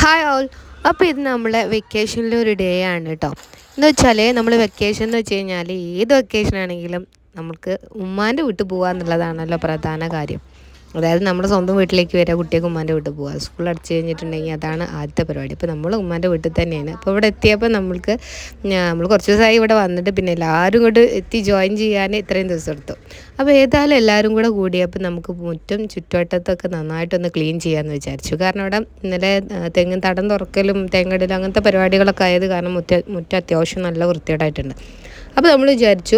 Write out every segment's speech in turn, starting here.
Hi all. അപ്പോൾ ഇത് നമ്മളെ വെക്കേഷനിലെ ഒരു ഡേ ആണ് കേട്ടോ. എന്ന് വെച്ചാൽ നമ്മൾ വെക്കേഷൻ എന്ന് വെച്ച് കഴിഞ്ഞാൽ ഏത് വെക്കേഷൻ ആണെങ്കിലും നമുക്ക് ഉമ്മാൻ്റെ വീട്ടിൽ പോകുക എന്നുള്ളതാണല്ലോ പ്രധാന കാര്യം. അതായത് നമ്മുടെ സ്വന്തം വീട്ടിലേക്ക് വരിക, കുട്ടിയൊക്കെ ഉമ്മാൻ്റെ വീട്ടിൽ പോകുക. സ്കൂൾ അടച്ചു കഴിഞ്ഞിട്ടുണ്ടെങ്കിൽ അതാണ് ആദ്യത്തെ പരിപാടി. അപ്പോൾ നമ്മൾ ഉമ്മാൻ്റെ വീട്ടിൽ തന്നെയാണ്. അപ്പോൾ ഇവിടെ എത്തിയപ്പോൾ നമ്മൾ കുറച്ച് ദിവസമായി ഇവിടെ വന്നിട്ട് പിന്നെ എല്ലാവരും ഇങ്ങോട്ട് എത്തി ജോയിൻ ചെയ്യാൻ ഇത്രയും ദിവസം എടുത്തു. അപ്പോൾ ഏതായാലും എല്ലാവരും കൂടെ കൂടിയപ്പോൾ നമുക്ക് മുറ്റും ചുറ്റുവട്ടത്തൊക്കെ നന്നായിട്ടൊന്ന് ക്ലീൻ ചെയ്യാമെന്ന് വിചാരിച്ചു. കാരണം ഇവിടെ ഇന്നലെ തെങ്ങ് തടം തുറക്കലും തെങ്ങിടലും അങ്ങനത്തെ പരിപാടികളൊക്കെ ആയത് കാരണം മുറ്റം അത്യാവശ്യം നല്ല വൃത്തികേടായിട്ടുണ്ട്. അപ്പോൾ നമ്മൾ വിചാരിച്ചു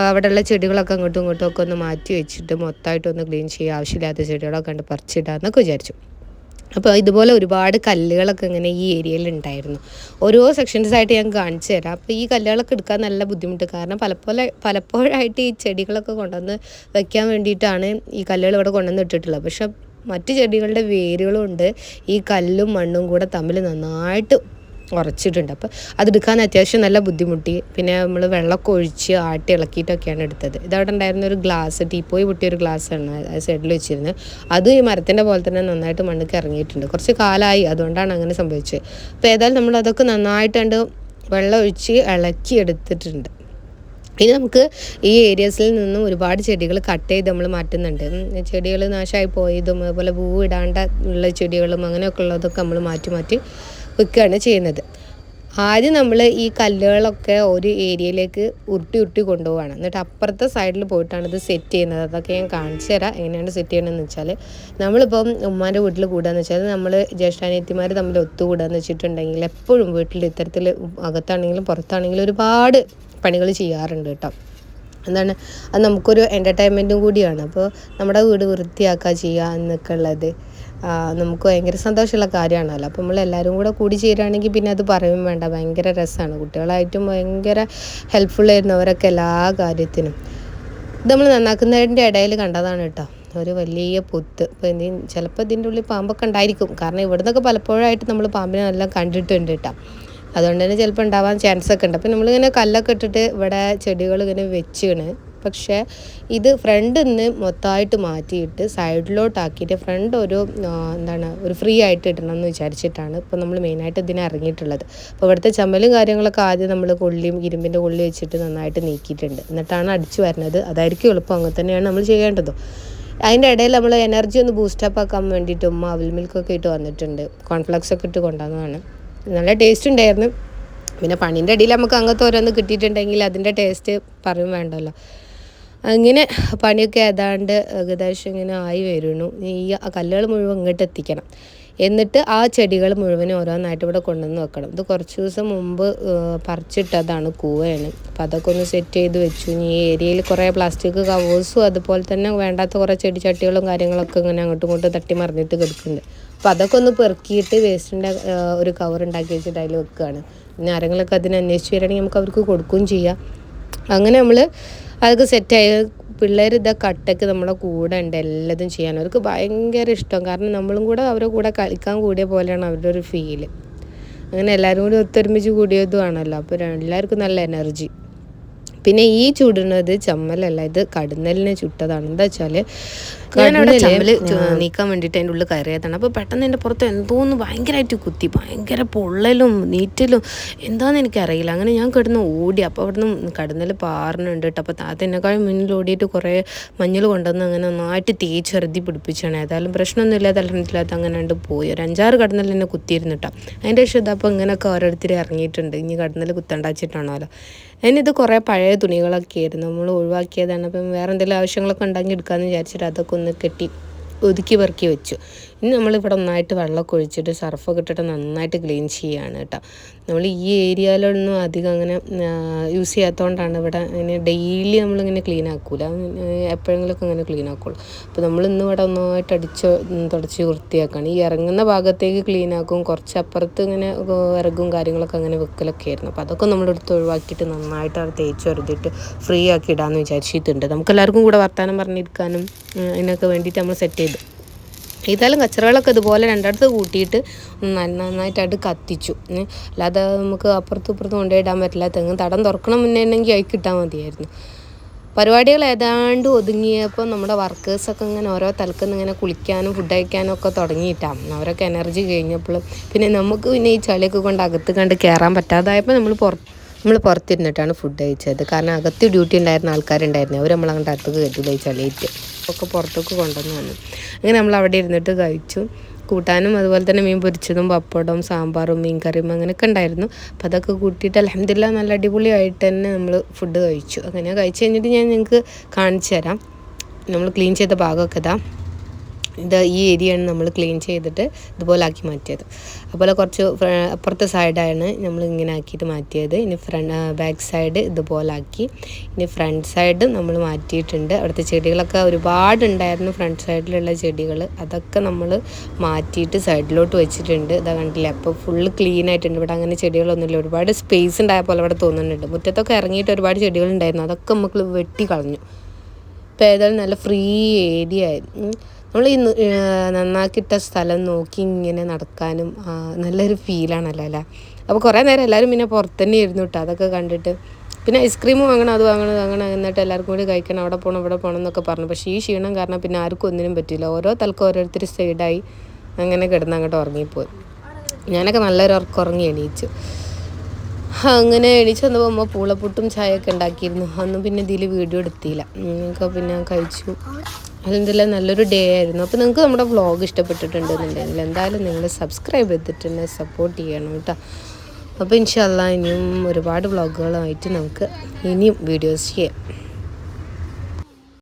അവിടെയുള്ള ചെടികളൊക്കെ അങ്ങോട്ടും ഇങ്ങോട്ടും ഒക്കെ ഒന്ന് മാറ്റി വെച്ചിട്ട് മൊത്തമായിട്ടൊന്ന് ക്ലീൻ ചെയ്യുക, ആവശ്യമില്ലാത്ത ചെടികളൊക്കെ കണ്ട് പറിച്ചിടാമെന്നൊക്കെ വിചാരിച്ചു. അപ്പോൾ ഇതുപോലെ ഒരുപാട് കല്ലുകളൊക്കെ ഇങ്ങനെ ഈ ഏരിയയിൽ ഉണ്ടായിരുന്നു. ഓരോ സെക്ഷൻസായിട്ട് ഞാൻ കാണിച്ചു തരാം. അപ്പോൾ ഈ കല്ലുകളൊക്കെ എടുക്കാൻ നല്ല ബുദ്ധിമുട്ട്, കാരണം പലപ്പോഴായിട്ട് ഈ ചെടികളൊക്കെ കൊണ്ടുവന്ന് വെക്കാൻ വേണ്ടിയിട്ടാണ് ഈ കല്ലുകൾ ഇവിടെ കൊണ്ടുവന്ന് ഇട്ടിട്ടുള്ളത്. പക്ഷെ മറ്റ് ചെടികളുടെ വേരുകളുണ്ട് ഈ കല്ലും മണ്ണും കൂടെ തമ്മിൽ നന്നായിട്ട് ഉറച്ചിട്ടുണ്ട്. അപ്പോൾ അതെടുക്കാൻ അത്യാവശ്യം നല്ല ബുദ്ധിമുട്ടി. പിന്നെ നമ്മൾ വെള്ളമൊക്കെ ഒഴിച്ച് ആട്ടി ഇളക്കിയിട്ടൊക്കെയാണ് എടുത്തത്. ഇതവിടെ ഉണ്ടായിരുന്ന ഒരു ഗ്ലാസ്, ടീപ്പോയി പൊട്ടിയൊരു ഗ്ലാസ്സാണ് ആ സൈഡിൽ വെച്ചിരുന്നത്. അതും ഈ മരത്തിൻ്റെ പോലെ തന്നെ നന്നായിട്ട് മണ്ണൊക്കെ ഇറങ്ങിയിട്ടുണ്ട്. കുറച്ച് കാലമായി, അതുകൊണ്ടാണ് അങ്ങനെ സംഭവിച്ചത്. അപ്പോൾ ഏതായാലും നമ്മൾ അതൊക്കെ നന്നായിട്ട് വെള്ളം ഒഴിച്ച് ഇളക്കി എടുത്തിട്ടുണ്ട്. ഇനി നമുക്ക് ഈ ഏരിയസിൽ നിന്നും ഒരുപാട് ചെടികൾ കട്ട് ചെയ്ത് നമ്മൾ മാറ്റുന്നുണ്ട്. ചെടികൾ നാശമായി പോയതും അതുപോലെ പൂവ് ഇടാണ്ട ഉള്ള ചെടികളും അങ്ങനെയൊക്കെ ഉള്ളതൊക്കെ നമ്മൾ മാറ്റി വെക്കുകയാണ് ചെയ്യുന്നത്. ആദ്യം നമ്മൾ ഈ കല്ലുകളൊക്കെ ഒരു ഏരിയയിലേക്ക് ഉരുട്ടി കൊണ്ടുപോവാണ്. എന്നിട്ട് അപ്പുറത്തെ സൈഡിൽ പോയിട്ടാണ് ഇത് സെറ്റ് ചെയ്യുന്നത്. അതൊക്കെ ഞാൻ കാണിച്ചു തരാം എങ്ങനെയാണ് സെറ്റ് ചെയ്യണമെന്ന് വെച്ചാൽ. നമ്മളിപ്പം ഉമ്മാൻ്റെ വീട്ടിൽ കൂടുകയെന്ന് വെച്ചാൽ നമ്മൾ ജ്യേഷ്ഠാനിയത്തിമാർ തമ്മിൽ ഒത്തുകൂടുകയെന്ന് വെച്ചിട്ടുണ്ടെങ്കിൽ എപ്പോഴും വീട്ടിൽ ഇത്തരത്തിൽ അകത്താണെങ്കിലും പുറത്താണെങ്കിലും ഒരുപാട് പണികൾ ചെയ്യാറുണ്ട് കേട്ടോ. എന്താണ് അത് നമുക്കൊരു എൻ്റർടൈൻമെൻറ്റും കൂടിയാണ്. അപ്പോൾ നമ്മുടെ വീട് വൃത്തിയാക്കുക ചെയ്യുക എന്നൊക്കെ ഉള്ളത് നമുക്ക് ഭയങ്കര സന്തോഷമുള്ള കാര്യമാണല്ലോ. അപ്പോൾ നമ്മളെല്ലാവരും കൂടി ചേരുകയാണെങ്കിൽ പിന്നെ അത് പറയും വേണ്ട, ഭയങ്കര രസമാണ്. കുട്ടികളായിട്ടും ഭയങ്കര ഹെൽപ്ഫുള്ളായിരുന്നു അവരൊക്കെ എല്ലാ കാര്യത്തിനും. ഇത് നമ്മൾ നന്നാക്കുന്നതിൻ്റെ ഇടയിൽ കണ്ടതാണ് കേട്ടോ ഒരു വലിയ പൊത്ത്. ഇപ്പോൾ ചിലപ്പോൾ ഇതിൻ്റെ ഉള്ളിൽ പാമ്പൊക്കെ ഉണ്ടായിരിക്കും, കാരണം ഇവിടെ നിന്നൊക്കെ പലപ്പോഴായിട്ട് നമ്മൾ പാമ്പിനെ എല്ലാം കണ്ടിട്ടുണ്ട് കേട്ടോ. അതുകൊണ്ട് തന്നെ ചിലപ്പോൾ ഉണ്ടാവാൻ ചാൻസ് ഒക്കെ ഉണ്ട്. അപ്പോൾ നമ്മളിങ്ങനെ കല്ലൊക്കെ ഇട്ടിട്ട് ഇവിടെ ചെടികൾ ഇങ്ങനെ വെച്ചാണ്. പക്ഷേ ഇത് ഫ്രണ്ടിൽ നിന്ന് മൊത്തമായിട്ട് മാറ്റിയിട്ട് സൈഡിലോട്ടാക്കിയിട്ട് ഫ്രണ്ട് ഒരു ഫ്രീ ആയിട്ട് ഇടണം എന്ന് വിചാരിച്ചിട്ടാണ് ഇപ്പോൾ നമ്മൾ മെയിനായിട്ട് ഇതിനെ ഇറങ്ങിയിട്ടുള്ളത്. അപ്പോൾ ഇവിടുത്തെ ചമ്മലും കാര്യങ്ങളൊക്കെ ആദ്യം നമ്മൾ ഇരുമ്പിൻ്റെ കൊള്ളി വെച്ചിട്ട് നന്നായിട്ട് നീക്കിയിട്ടുണ്ട്. എന്നിട്ടാണ് അടിച്ചു വരുന്നത്. അതായിരിക്കും എളുപ്പം. അങ്ങനെ തന്നെയാണ് നമ്മൾ ചെയ്യേണ്ടത്. അതിൻ്റെ ഇടയിൽ നമ്മൾ എനർജി ഒന്ന് ബൂസ്റ്റപ്പ് ആക്കാൻ വേണ്ടിയിട്ട് ഉമ്മ അവിൽ മിൽക്കൊക്കെ ഇട്ട് വന്നിട്ടുണ്ട്. കോൺഫ്ലെക്സ് ഒക്കെ ഇട്ട് കൊണ്ടുവന്നതാണ്. നല്ല ടേസ്റ്റ് ഉണ്ടായിരുന്നു. പിന്നെ പണീൻ്റെ ഇടയിൽ നമുക്ക് അങ്ങനത്തെ ഓരോന്ന് കിട്ടിയിട്ടുണ്ടെങ്കിൽ അതിൻ്റെ ടേസ്റ്റ് പറയും വേണ്ടല്ലോ. അങ്ങനെ പണിയൊക്കെ ഏതാണ്ട് ഏകദേശം ഇങ്ങനെ ആയി വരുന്നു. ഈ കല്ലുകൾ മുഴുവൻ ഇങ്ങോട്ട് എത്തിക്കണം. എന്നിട്ട് ആ ചെടികൾ മുഴുവനും ഓരോന്നായിട്ട് ഇവിടെ കൊണ്ടുവന്ന് വെക്കണം. ഇത് കുറച്ച് ദിവസം മുമ്പ് പറിച്ചിട്ടതാണ്, കൂവയാണ്. അപ്പോൾ അതൊക്കെ ഒന്ന് സെറ്റ് ചെയ്ത് വെച്ചു. ഈ ഏരിയയിൽ കുറേ പ്ലാസ്റ്റിക് കവേഴ്സും അതുപോലെ തന്നെ വേണ്ടാത്ത കുറേ ചെടിച്ചട്ടികളും കാര്യങ്ങളൊക്കെ ഇങ്ങനെ അങ്ങോട്ടും ഇങ്ങോട്ടും തട്ടി മറിഞ്ഞിട്ട് കിടക്കുന്നുണ്ട്. അപ്പോൾ അതൊക്കെ ഒന്ന് പെറുക്കിയിട്ട് വേസ്റ്റിൻ്റെ ഒരു കവർ ഉണ്ടാക്കി വെച്ചിട്ട് അതിൽ വെക്കുകയാണ്. പിന്നെ ആരെങ്കിലൊക്കെ അതിനെ അന്വേഷിച്ച് വരികയാണെങ്കിൽ നമുക്ക് അവർക്ക് കൊടുക്കുകയും ചെയ്യാം. അങ്ങനെ നമ്മൾ അതൊക്കെ സെറ്റായി. പിള്ളേർ കട്ടൊക്കെ നമ്മളെ കൂടെ ഉണ്ട് എല്ലാതും ചെയ്യാൻ. അവർക്ക് ഭയങ്കര ഇഷ്ടം, കാരണം നമ്മളും കൂടെ അവരുടെ കൂടെ കളിക്കാൻ കൂടിയ പോലെയാണ് അവരുടെ ഒരു ഫീല്. അങ്ങനെ എല്ലാവരും കൂടി ഒത്തൊരുമിച്ച് കൂടിയതുമാണല്ലോ. അപ്പോൾ എല്ലാവർക്കും നല്ല എനർജി. പിന്നെ ഈ ചുടുന്നത് ചമ്മലല്ല, ഇത് കടന്നലിനെ ചുട്ടതാണ്. എന്താ വെച്ചാൽ ചമ്മൽ നീക്കാൻ വേണ്ടിയിട്ട് അതിൻ്റെ ഉള്ളിൽ കയറിയതാണ്. അപ്പോൾ പെട്ടെന്ന് എൻ്റെ പുറത്ത് എന്തോന്ന് ഭയങ്കരമായിട്ട് കുത്തി, ഭയങ്കര പൊള്ളലും നീറ്റലും എന്താണെന്ന് എനിക്കറിയില്ല. അങ്ങനെ ഞാൻ കിടന്ന് ഓടി. അപ്പോൾ അവിടെ നിന്ന് കടന്നൽ പാറുന്നുണ്ട് കേട്ടോ. അപ്പോൾ താത്ത എന്നെക്കാളും മുന്നിൽ ഓടിയിട്ട് കുറേ മഞ്ഞൾ കൊണ്ടുവന്ന് അങ്ങനെ നന്നായിട്ട് തേച്ചെറുതി പിടിപ്പിച്ചാണ്. ഏതായാലും പ്രശ്നമൊന്നുമില്ല, തലണില്ലാത്ത അങ്ങനെ ഉണ്ട് പോയി. ഒരു 5-6 കടന്നൽ എന്നെ കുത്തിയിരുന്നു കേട്ടോ. അതിൻ്റെ ശേഷം ഇതപ്പോൾ ഇങ്ങനെയൊക്കെ ഓരോരുത്തർ ഇറങ്ങിയിട്ടുണ്ട്. ഇനി കടന്നൽ കുത്തണ്ടാച്ചിട്ടാണല്ലോ. അതിനിത് കുറേ പഴയ തുണികളൊക്കെ ആയിരുന്നു, നമ്മൾ ഒഴിവാക്കിയതാണ്. അപ്പം വേറെ എന്തെങ്കിലും ആവശ്യങ്ങളൊക്കെ ഉണ്ടെങ്കിൽ എടുക്കാമെന്ന് വിചാരിച്ചിട്ട് അതൊക്കെ ഒന്ന് കെട്ടി ഒതുക്കി പെറുക്കി വെച്ചു. ഇനി നമ്മളിവിടെ ഒന്നായിട്ട് വെള്ളമൊക്കെ ഒഴിച്ചിട്ട് സർഫൊക്കെ ഇട്ടിട്ട് നന്നായിട്ട് ക്ലീൻ ചെയ്യുകയാണ് കേട്ടോ. നമ്മൾ ഈ ഏരിയയിലൊന്നും അധികം അങ്ങനെ യൂസ് ചെയ്യാത്തതുകൊണ്ടാണ് ഇവിടെ ഇങ്ങനെ ഡെയിലി നമ്മളിങ്ങനെ ക്ലീൻ ആക്കൂല, എപ്പോഴെങ്കിലുമൊക്കെ അങ്ങനെ ക്ലീൻ ആക്കുള്ളൂ. അപ്പോൾ നമ്മളിന്ന് ഇവിടെ ഒന്നായിട്ട് തുടച്ച് വൃത്തിയാക്കുകയാണ്. ഈ ഇറങ്ങുന്ന ഭാഗത്തേക്ക് ക്ലീൻ ആക്കും, കുറച്ച് അപ്പുറത്ത് ഇങ്ങനെ വിറകും കാര്യങ്ങളൊക്കെ അങ്ങനെ വെക്കലൊക്കെ ആയിരുന്നു. അപ്പോൾ അതൊക്കെ നമ്മളെടുത്ത് ഒഴിവാക്കിയിട്ട് നന്നായിട്ട് അത് തേച്ച് വരുത്തിയിട്ട് ഫ്രീ ആക്കി ഇടാമെന്ന് വിചാരിച്ചിട്ടുണ്ട്. നമുക്കെല്ലാവർക്കും കൂടെ വർത്തമാനം പറഞ്ഞിരിക്കാനും അതിനൊക്കെ വേണ്ടിയിട്ട് നമ്മൾ സെറ്റ് ചെയ്തു. ഏതായാലും കച്ചറകളൊക്കെ ഇതുപോലെ രണ്ടിടത്ത് കൂട്ടിയിട്ട് നന്നായിട്ട് കത്തിച്ചു. അല്ലാതെ നമുക്ക് അപ്പുറത്തും ഇപ്പുറത്തും കൊണ്ടുപോയിടാൻ പറ്റില്ല. തെങ്ങ് തടം തുറക്കണം മുന്നേ ഉണ്ടെങ്കിൽ അതിൽ കിട്ടാൻ മതിയായിരുന്നു. പരിപാടികൾ ഏതാണ്ട് ഒതുങ്ങിയപ്പോൾ നമ്മുടെ വർക്കേഴ്സൊക്കെ ഇങ്ങനെ ഓരോ തലക്കുന്ന് ഇങ്ങനെ കുളിക്കാനും ഫുഡ് കഴിക്കാനും ഒക്കെ തുടങ്ങിയിട്ടാണ്. അവരൊക്കെ എനർജി കഴിഞ്ഞപ്പോൾ പിന്നെ നമുക്ക് പിന്നെ ഈ ചളിയൊക്കെ കൊണ്ട് അകത്ത് കണ്ട് കയറാൻ പറ്റാതായപ്പോൾ നമ്മൾ പുറത്തിരുന്നിട്ടാണ് ഫുഡ് കഴിച്ചത്. കാരണം അകത്ത് ഡ്യൂട്ടി ഉണ്ടായിരുന്ന ആൾക്കാരുണ്ടായിരുന്നു, അവർ നമ്മളങ്ങോട്ട് അകത്തേക്ക് കയറ്റില്ല ഈ ചളിയിട്ട് ഒക്കെ പുറത്തേക്ക് കൊണ്ടുവന്ന് വന്നു. അങ്ങനെ നമ്മൾ അവിടെ ഇരുന്നിട്ട് കഴിച്ചു. കൂട്ടാനും അതുപോലെ തന്നെ മീൻ പൊരിച്ചതും പപ്പടവും സാമ്പാറും മീൻ കറിയും അങ്ങനെയൊക്കെ ഉണ്ടായിരുന്നു. അപ്പോൾ അതൊക്കെ കൂട്ടിയിട്ട് അൽഹംദുലില്ലാ നല്ല അടിപൊളിയായിട്ട് തന്നെ നമ്മൾ ഫുഡ് കഴിച്ചു. അങ്ങനെ കഴിച്ച് കഴിഞ്ഞിട്ട് ഞാൻ നിങ്ങൾക്ക് കാണിച്ചു തരാം. നമ്മൾ ക്ലീൻ ചെയ്ത ഭാഗമൊക്കെ ഇതാ, ഈ ഏരിയയാണ് നമ്മൾ ക്ലീൻ ചെയ്തിട്ട് ഇതുപോലെ ആക്കി മാറ്റിയത്. അതുപോലെ കുറച്ച് അപ്പുറത്തെ സൈഡാണ് നമ്മൾ ഇങ്ങനെ ആക്കിയിട്ട് മാറ്റിയത്. ഇനി ബാക്ക് സൈഡ് ഇതുപോലെ ആക്കി. ഇനി ഫ്രണ്ട് സൈഡ് നമ്മൾ മാറ്റിയിട്ടുണ്ട്. അവിടുത്തെ ചെടികളൊക്കെ ഒരുപാടുണ്ടായിരുന്നു, ഫ്രണ്ട് സൈഡിലുള്ള ചെടികൾ അതൊക്കെ നമ്മൾ മാറ്റിയിട്ട് സൈഡിലോട്ട് വെച്ചിട്ടുണ്ട്. ഇതാ കണ്ടില്ല, അപ്പോൾ ഫുള്ള് ക്ലീൻ ആയിട്ടുണ്ട്. ഇവിടെ അങ്ങനെ ചെടികളൊന്നുമില്ല, ഒരുപാട് സ്പേസ് ഉണ്ടായ പോലെ ഇവിടെ തോന്നുന്നുണ്ട്. മുറ്റത്തൊക്കെ ഇറങ്ങിയിട്ട് ഒരുപാട് ചെടികളുണ്ടായിരുന്നു, അതൊക്കെ നമുക്ക് വെട്ടി കളഞ്ഞു. ഇപ്പോൾ ഏതായാലും നല്ല ഫ്രീ ഏരിയ ആയിരുന്നു. നമ്മൾ ഈ നന്നാക്കിയിട്ട സ്ഥലം നോക്കി ഇങ്ങനെ നടക്കാനും നല്ലൊരു ഫീലാണല്ലോ അല്ലേ. അപ്പോൾ കുറേ നേരം എല്ലാവരും പിന്നെ പുറത്ത് തന്നെ ഇരുന്നു കേട്ടോ അതൊക്കെ കണ്ടിട്ട്. പിന്നെ ഐസ്ക്രീം വാങ്ങണം, അത് വാങ്ങണം എന്നിട്ട് എല്ലാവർക്കും കൂടി കഴിക്കണം, അവിടെ പോകണം ഇവിടെ പോകണം എന്നൊക്കെ പറഞ്ഞു. പക്ഷേ ഈ ക്ഷീണം കാരണം പിന്നെ ആർക്കും ഒന്നിനും പറ്റില്ല. ഓരോ തലക്കും ഓരോരുത്തർ സൈഡായി അങ്ങനെ കിടന്ന് അങ്ങോട്ട് ഉറങ്ങിപ്പോയി. ഞാനൊക്കെ നല്ലൊരു ഉറങ്ങി എണീച്ചു. അങ്ങനെ എണീച്ച് വന്നപ്പോൾ അമ്മ പൂളപ്പുട്ടും ചായയൊക്കെ ഉണ്ടാക്കിയിരുന്നു. അന്നും പിന്നെ ഇതിൽ വീഡിയോ എടുത്തില്ല. നിങ്ങൾക്ക് പിന്നെ കഴിച്ചു. അൽഹംദുലില്ലാ നല്ലൊരു ഡേ ആയിരുന്നു. അപ്പോൾ നിങ്ങൾക്ക് നമ്മുടെ വ്ളോഗ് ഇഷ്ടപ്പെട്ടിട്ടുണ്ടെന്നുണ്ടെങ്കിൽ എന്തായാലും നിങ്ങൾ സബ്സ്ക്രൈബ് ചെയ്തിട്ട് സപ്പോർട്ട് ചെയ്യണം കേട്ടോ. അപ്പോൾ ഇൻഷാ അല്ലാഹ് ഇനിയും ഒരുപാട് വ്ളോഗുകളായിട്ട് നമുക്ക് ഇനിയും വീഡിയോസ് ചെയ്യാം.